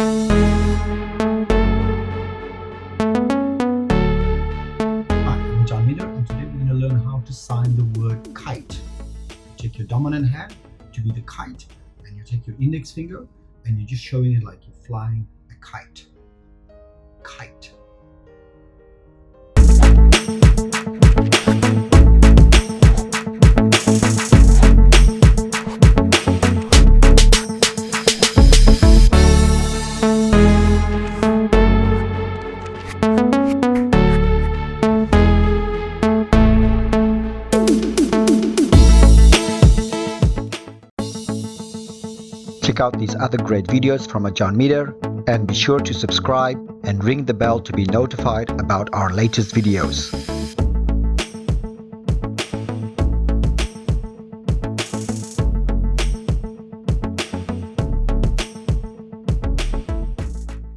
I'm Ajarn Mieder, and today we're going to learn how to sign the word kite. You take your dominant hand to be the kite, and you take your index finger and you're just showing it like you're flying a kite. Kite. Check out these other great videos from Ajarn Mieder and be sure to subscribe and ring the bell to be notified about our latest videos.